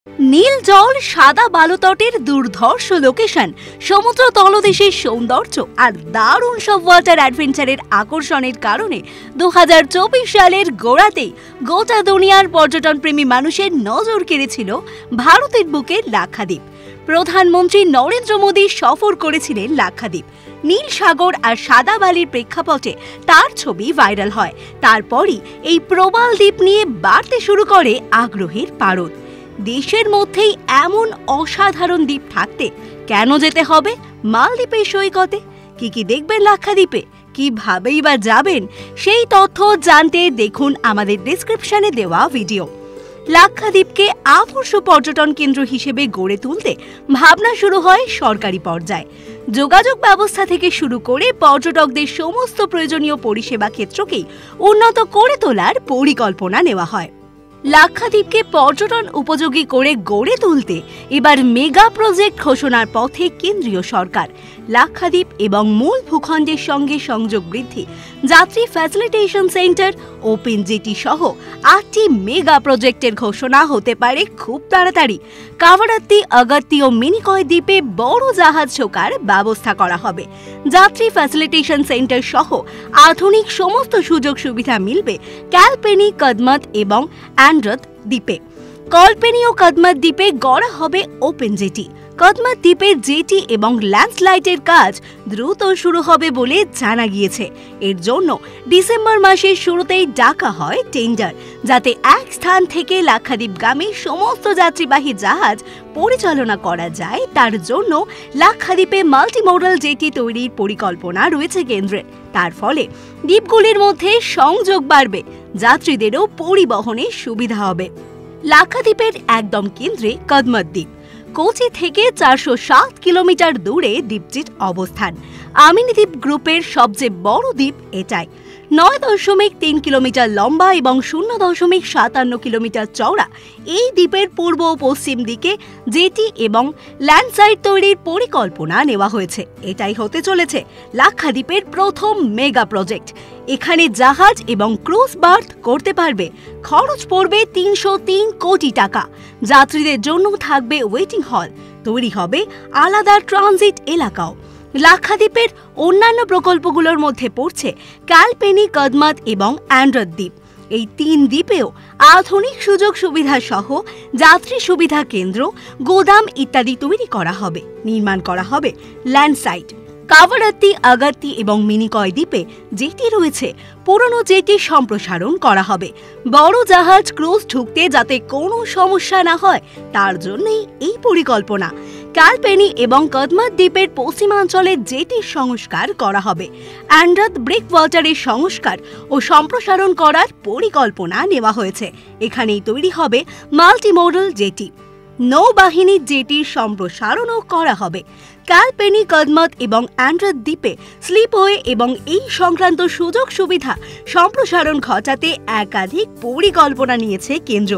নীল জল, সাদা বালুতটের দুর্ধর্ষ লোকেশন, সমুদ্র তলদেশের সৌন্দর্য আর দারুণ সব ওয়াটার অ্যাডভেঞ্চারের আকর্ষণের কারণে 2024 সালের গোড়াতেই গোটা দুনিয়ার পর্যটনপ্রেমী মানুষের নজর কেড়েছিল ভারতের বুকে লাক্ষাদ্বীপ। প্রধানমন্ত্রী নরেন্দ্র মোদী সফর করেছিলেন লাক্ষাদ্বীপ। নীল সাগর আর সাদা বালির প্রেক্ষাপটে তার ছবি ভাইরাল হয়। তারপরই এই প্রবাল দ্বীপ নিয়ে বাড়তে শুরু করে আগ্রহের পারদ। দেশের মধ্যেই এমন অসাধারণ দ্বীপ থাকতে কেন যেতে হবে মালদ্বীপের সৈকতে? কি দেখবেন লাক্ষাদ্বীপে, কিভাবেই বা যাবেন, সেই তথ্য জানতে দেখুন আমাদের ডেসক্রিপশনে দেওয়া ভিডিও। লাক্ষাদ্বীপকে আদর্শ পর্যটন কেন্দ্র হিসেবে গড়ে তুলতে ভাবনা শুরু হয় সরকারি পর্যায়ে। যোগাযোগ ব্যবস্থা থেকে শুরু করে পর্যটকদের সমস্ত প্রয়োজনীয় পরিষেবা ক্ষেত্রকেই উন্নত করে তোলার পরিকল্পনা নেওয়া হয়। লাক্ষাদ্বীপকে পর্যটন উপযোগী করে গড়ে তুলতে এবার মেগা প্রজেক্ট ঘোষণার পথে কেন্দ্রীয় সরকার। লাক্ষাদ্বীপ এবং মূল ভূখণ্ডের সঙ্গে সংযোগ বৃদ্ধি, যাত্রী ফ্যাসিলিটেশন সেন্টার, ওপেন জেটি সহ 8টি মেগা প্রজেক্টের ঘোষণা হতে পারে খুব তাড়াতাড়ি। কাভারাত্তি, আগাত্তি ও মিনিকয় দ্বীপে বড় জাহাজ ছোকার ব্যবস্থা করা হবে। যাত্রী ফ্যাসিলিটেশন সেন্টার সহ আধুনিক সমস্ত সুযোগ সুবিধা মিলবে ক্যালপেনি, কদমত এবং অ্যান্ড্রথ দ্বীপে। কল্পেনি ও কদমত দ্বীপে গড়া হবে ওপেন জেটি। কদমত দ্বীপে জেটি এবং ল্যান্ডস্লাইডের কাজ দ্রুত শুরু হবে বলে জানা গিয়েছে। এর জন্য ডিসেম্বর মাসের শুরুতেই ডাকা হয় টেন্ডার, যাতে এক স্থান থেকে লাক্ষাদ্বীপগামী সমস্ত যাত্রীবাহী জাহাজ পরিচালনা করা যায়। তার জন্য লাক্ষাদ্বীপে মাল্টিমোডাল জেটি তৈরির পরিকল্পনা রয়েছে কেন্দ্রের। তার ফলে দ্বীপগুলির মধ্যে সংযোগ বাড়বে, যাত্রীদেরও পরিবহনের সুবিধা হবে। লাক্ষাদ্বীপের একদম কেন্দ্রে কদমত দ্বীপ। কোচি থেকে 407 কিলোমিটার দূরে দ্বীপটির অবস্থান। আমিনি দ্বীপ গ্রুপের সবচেয়ে বড় দ্বীপ এটাই। 9.3 কিলোমিটার লম্বা এবং 0.57 কিলোমিটার চওড়া এই দ্বীপের পূর্ব ও পশ্চিম দিকে জেটি এবং ল্যান্ডসাইড তৈরির পরিকল্পনা নেওয়া হয়েছে। এটাই হতে চলেছে লাক্ষাদ্বীপের প্রথম মেগা প্রজেক্ট। এখানে জাহাজ এবং ক্রুজ বার্থ করতে পারবে। খরচ পড়বে 303 কোটি টাকা। যাত্রীদের জন্য থাকবে ওয়েটিং হল, তৈরি হবে আলাদা ট্রানজিট এলাকাও। লাক্ষাদ্বীপের অন্যান্য প্রকল্পগুলোর মধ্যে পড়ছে ক্যালপেনি, কদমত এবং অ্যান্ড্রথ দ্বীপ। এই 3 দ্বীপেও আধুনিক সুযোগ সুবিধা সহ যাত্রী সুবিধা কেন্দ্র, গোদাম ইত্যাদি তৈরি করা হবে। নির্মাণ করা হবে ল্যান্ডসাইড। কাভারাত্তি, আগাত্তি এবং মিনিকয় দ্বীপে জেটি রয়েছে, পুরনো জেটি সম্প্রসারণ করা হবে। বড় জাহাজ ক্রুজ ঢুকতে যাতে কোনো সমস্যা না হয় তার জন্যই এই পরিকল্পনা। ক্যালপেনি এবং কদমত দ্বীপের পশ্চিমাঞ্চলে জেটির সংস্কার করা হবে। অ্যান্ড্রথ ব্রেক ওয়াটারের সংস্কার ও সম্প্রসারণ করার পরিকল্পনা নেওয়া হয়েছে। এখানেই তৈরি হবে মাল্টিমোডাল জেটি। নৌবাহিনী জেটির সম্প্রসারণও করা হবে। ক্যালপেনি, কদমত এবং অ্যান্ড্রথ দ্বীপে স্লিপওয়ে এবং এই সংক্রান্ত সুযোগ সুবিধা সম্প্রসারণ ঘটাতে একাধিক পরিকল্পনা নিয়েছে কেন্দ্র।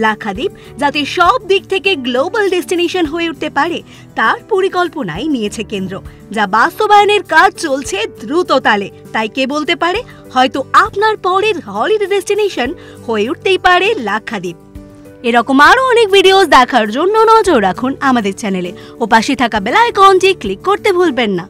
লাক্ষাদ্বীপ যাতে সব দিক থেকে গ্লোবাল ডেস্টিনেশন হয়ে উঠতে পারে তার পরিকল্পনাই নিয়েছে কেন্দ্র, যা বাস্তবায়নের কাজ চলছে দ্রুত তালে। তাই কে বলতে পারে, হয়তো আপনার পরের হলিডে ডেস্টিনেশন হয়ে উঠতেই পারে লাক্ষাদ্বীপ। এরকম আরো অনেক ভিডিওস দেখার জন্য নজর রাখুন আমাদের চ্যানেলে ও পাশে থাকা বেল আইকনটি ক্লিক করতে ভুলবেন না।